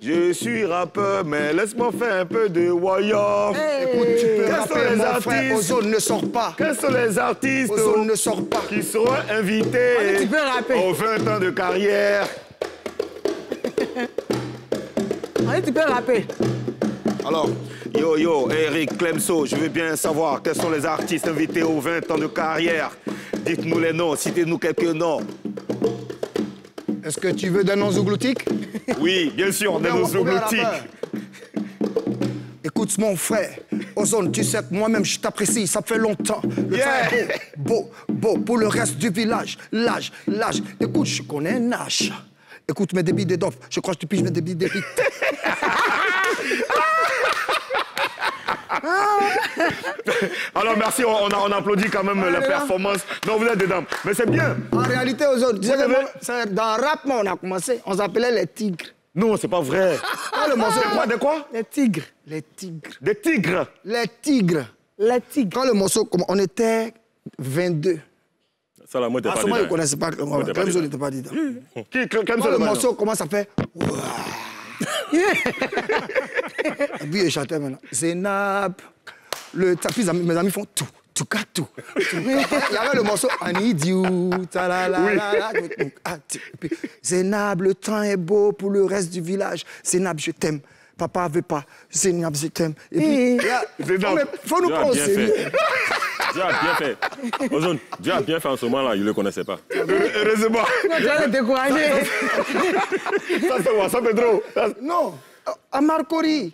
je suis rappeur, mais laisse-moi faire un peu de voyant. Écoute, tu peux rapper, mon frère, Ozone ne sort pas. Quels sont les artistes Ozone ne sort pas. Qui seront invités tu peux rapper. aux 20 ans de carrière? Allez, tu peux rapper. Alors, yo, Eric Clemso, je veux bien savoir quels sont les artistes invités aux 20 ans de carrière. Dites-nous les noms, citez-nous quelques noms. Est-ce que tu veux des noms zougloutiques? Oui, bien sûr, des noms zougloutiques. Écoute, mon frère, Ozone, tu sais que moi-même, je t'apprécie, ça fait longtemps. Le temps est beau, pour le reste du village. L'âge. Écoute, je connais un âge. Écoute, mes débits de dof, je crois que tu piges mes débits. Alors merci, on applaudit quand même la performance. Non, vous êtes dedans, mais c'est bien. En réalité, aujourd'hui, dans rap, on a commencé, on s'appelait les tigres. Non, c'est pas vrai. Le morceau de quoi? Les tigres. Les tigres. Des tigres? Les tigres. Les tigres. Quand le morceau, on était 22. Ça, la moi, t'es pas dedans. Je ne connaissais pas. Clemso n'était pas dedans. Quand le morceau commence à faire... Et puis il chantait maintenant. Zénab. Mes amis font tout. Il y avait le morceau Anidiou. Zénab, le temps est beau pour le reste du village. Zénab, je t'aime. Papa veut pas. Zénab, je t'aime. Et puis, faut nous prendre au sérieux. Dieu a bien fait. Ozone, Dieu a bien fait en ce moment-là, il ne le connaissait pas. Heureusement. Non, tu vas le décourager. Ça, c'est moi, ça fait drôle. Non, à Marcory.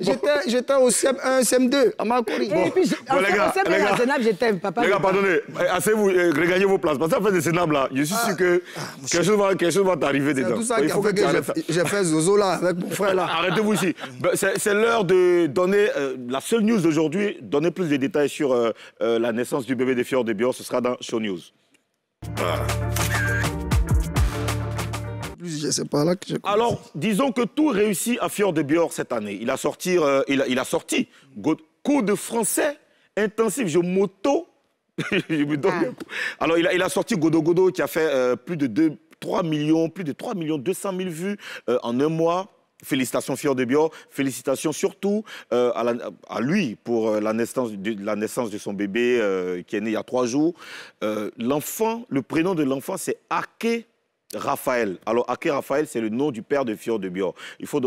J'étais au CM1, CM2, à Marcory. Et puis, les gars, je t'aime, papa. Les gars, pardonnez, asseyez-vous, regagnez vos places. Parce que ça fait des Sénab-là, je suis sûr que quelque chose va t'arriver dedans. C'est tout ça qui a fait que j'ai fait Zozo là, avec mon frère là. Arrêtez-vous ici. C'est l'heure de donner, la seule news d'aujourd'hui, donner plus de détails sur la naissance du bébé de Fior de Bior. Ce sera dans Show News. plus, je sais pas là que je commence. Alors, disons que tout réussit à Fjord de Björk cette année. Il a sorti cours de français intensif. Je m'auto... je me donne un coup. Alors, il a sorti Godo Godo qui a fait plus de 3 millions 200 000 vues en un mois. Félicitations Fjord de Björk, félicitations surtout à lui pour la naissance de son bébé qui est né il y a 3 jours. Le prénom de l'enfant c'est Ake Raphaël. Alors, Ake Raphaël, c'est le nom du père de Fjord de Björk.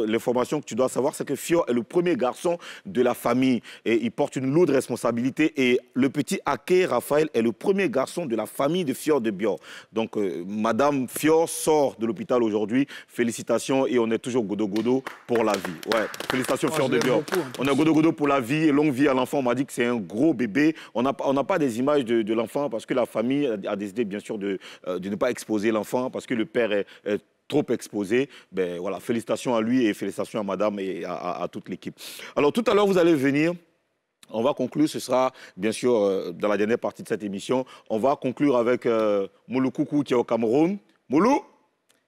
L'information que tu dois savoir, c'est que Fjord est le premier garçon de la famille et il porte une lourde responsabilité. Et le petit Ake Raphaël est le premier garçon de la famille de Fjord de Björk. Donc, Madame Fjord sort de l'hôpital aujourd'hui. Félicitations et on est toujours Godo Godo pour la vie. Ouais, félicitations Fjord de Björk. On est Godo Godo pour la vie et longue vie à l'enfant. On m'a dit que c'est un gros bébé. On n'a pas des images de l'enfant parce que la famille a décidé bien sûr de ne pas exposer l'enfant parce que le père est trop exposé. Ben, voilà, félicitations à lui et félicitations à madame et à toute l'équipe. Alors tout à l'heure, vous allez venir. On va conclure, ce sera bien sûr dans la dernière partie de cette émission. On va conclure avec Moulou Koukou qui est au Cameroun. Moulou,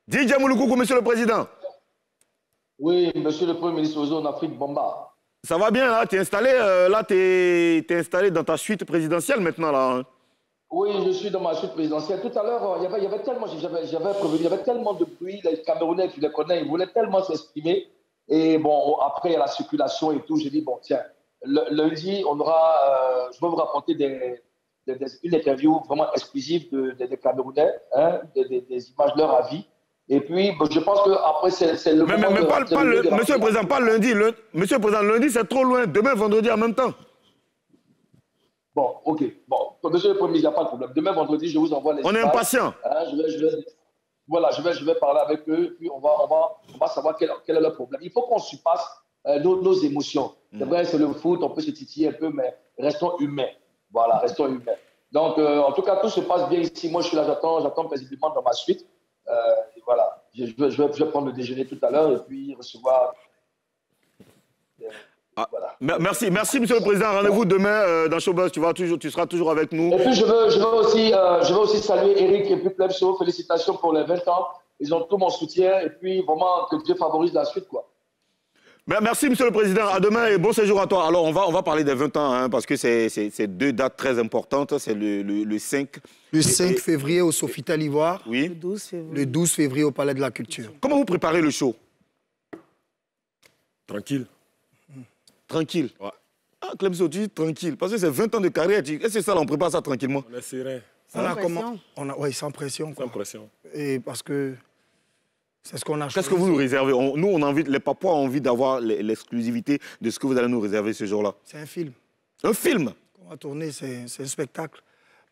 DJ Moulou Koukou, monsieur le président. Oui, monsieur le Premier ministre, en Afrique, Bomba. Ça va bien là, tu es installé dans ta suite présidentielle maintenant là. Hein? Oui, je suis dans ma suite présidentielle. Tout à l'heure, il y avait tellement, j'avais prévenu, il y avait tellement de bruit, les Camerounais, tu les connais, ils voulaient tellement s'exprimer. Et bon, après, il y a la circulation et tout, j'ai dit, bon, tiens, lundi, je vais vous raconter une interview vraiment exclusive des Camerounais, hein, des images de leur avis. Et puis, bon, je pense qu'après, c'est le moment... Mais monsieur le Président, pas lundi. Monsieur le Président, lundi, c'est trop loin. Demain, vendredi, en même temps. Bon, ok. Bon, monsieur le Premier ministre, il n'y a pas de problème. Demain, vendredi, je vous envoie les On est impatients. Hein, je vais parler avec eux, puis on va savoir quel est le problème. Il faut qu'on surpasse nos émotions. C'est vrai, c'est le foot, on peut se titiller un peu, mais restons humains. Voilà, restons humains. Donc, en tout cas, tout se passe bien ici. Moi, je suis là, j'attends paisiblement dans ma suite. Et voilà, je vais prendre le déjeuner tout à l'heure et puis recevoir... Voilà. Merci, monsieur le Président. Rendez-vous demain dans Showbuzz. Tu seras toujours avec nous. Et puis, je veux aussi saluer Eric et puis Plebso. Félicitations pour les 20 ans. Ils ont tout mon soutien. Et puis, vraiment, que Dieu favorise la suite, quoi. Merci, monsieur le Président. À demain et bon séjour à toi. Alors, on va parler des 20 ans, hein, parce que c'est 2 dates très importantes. C'est le 5... Le 5 février au Sofitel Ivoire. Oui. Le 12 février au Palais de la Culture. Comment vous préparez le show? Tranquille. Tranquille. Ouais. Ah, Clemso, tu dis tranquille. Parce que c'est 20 ans de carrière. Est-ce que c'est ça, on prépare ça tranquillement? On est serein. Oui, sans pression. Sans pression. Et parce que c'est ce qu'on a choisi. Qu'est-ce que vous nous réservez? Les Papouas ont envie d'avoir l'exclusivité de ce que vous allez nous réserver ce jour-là. C'est un film. Un film? On va tourner, c'est un spectacle.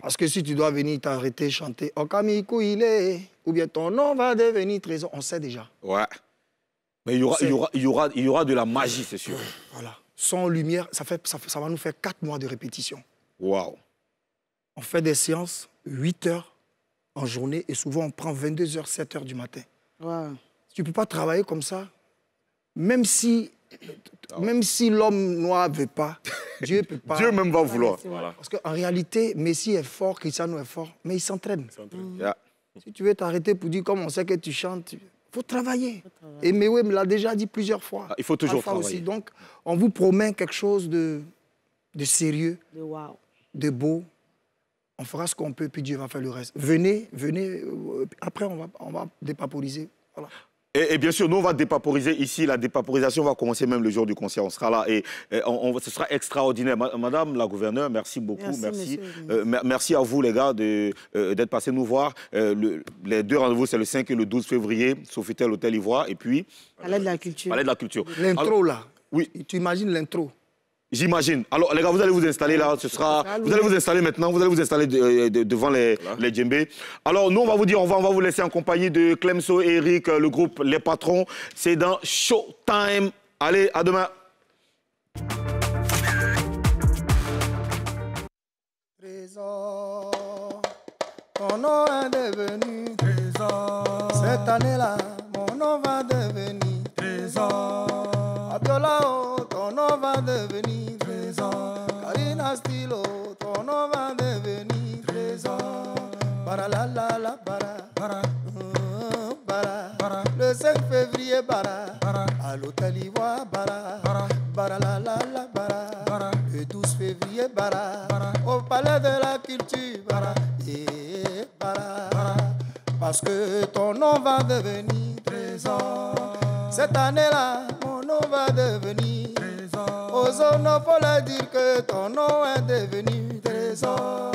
Parce que si tu dois venir t'arrêter, chanter « Okamiku il est » ou bien « Ton nom va devenir trésor », on sait déjà. Ouais. Mais il y aura de la magie, c'est sûr. Voilà. Son lumière, ça va nous faire 4 mois de répétition. Waouh. On fait des séances 8 heures en journée et souvent on prend 22 h, 7 h du matin. Wow. Tu ne peux pas travailler comme ça, même si l'homme noir ne veut pas, Dieu ne peut pas. Dieu même va vouloir. Voilà. Parce qu'en réalité, Messi est fort, Cristiano est fort, mais il s'entraîne. Yeah. Si tu veux t'arrêter pour dire comme on sait que tu chantes, il faut travailler. Et Mewe me l'a déjà dit plusieurs fois. Il faut toujours travailler. Aussi. Donc, on vous promet quelque chose de sérieux, de beau. On fera ce qu'on peut, puis Dieu va faire le reste. Venez. Après, on va dépaporiser. Voilà. Et bien sûr, nous, on va dépaporiser ici. La dépaporisation va commencer même le jour du concert. On sera là et ce sera extraordinaire. Madame la gouverneure, merci beaucoup. Merci à vous, les gars, d'être passés nous voir. Les 2 rendez-vous, c'est le 5 et le 12 février, Sofitel, Hôtel Ivoire. Et puis... Palais de la Culture. Palais de la Culture. L'intro, là. Oui. Tu imagines l'intro? J'imagine. Alors, les gars, vous allez vous installer là. Vous allez vous installer maintenant. Vous allez vous installer devant les djembés. Alors, nous, on va vous dire, on va vous laisser en compagnie de Clemso et Eric, le groupe Les Patrons. C'est dans Showtime. Allez, à demain. Trésor, ton nom est devenu trésor. Cette année-là, mon nom va devenir trésor. Abiola, ton nom va devenir trésor. Karina Stilo, ton nom va devenir trésor. Para la la la para, para. Le 5 février, bara. À l'hôtel Ivoire, bara. Bara la la la, bara. Le 12 février, bara. Au palais de la culture, bara. Et bara. Parce que ton nom va devenir trésor. Cette année-là, mon nom va devenir trésor. Aux zones, faut leur dire que ton nom est devenu trésor.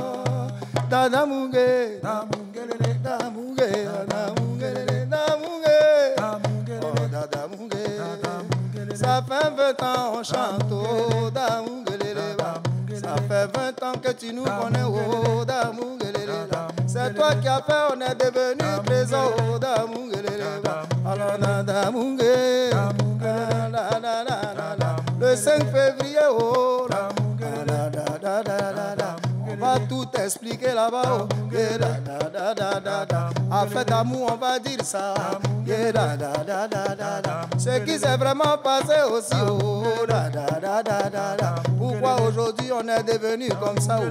Dada Mungue, Dada Mungue, Dada Mungue, Dada Mungue, Dada Mungue, Dada Mungue. Ça fait 20 ans on chante, oh Dada Mungue, ça fait 20 ans que tu nous connais, oh Dada Mungue. C'est toi qui as fait, on est devenu trésor, oh Dada Mungue. Alors Dada Mungue, le 5 février, oh Dada Mungue, on va tout expliquer là-bas, oh. À fête d'amour, on va dire ça. Ce qui s'est vraiment passé aussi, oh. Pourquoi aujourd'hui on est devenu comme ça, oh.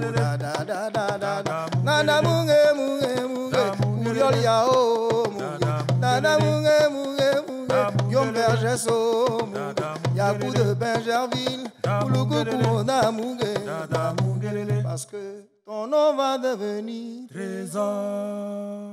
Nana munge, munge, munge, Uriolia, oh, munge. Nana munge, munge, munge, Guillaume Bergesso, munge. Yabou de Benjerville, Kouloukou, Nana munge. Parce que ton nom va devenir trésor.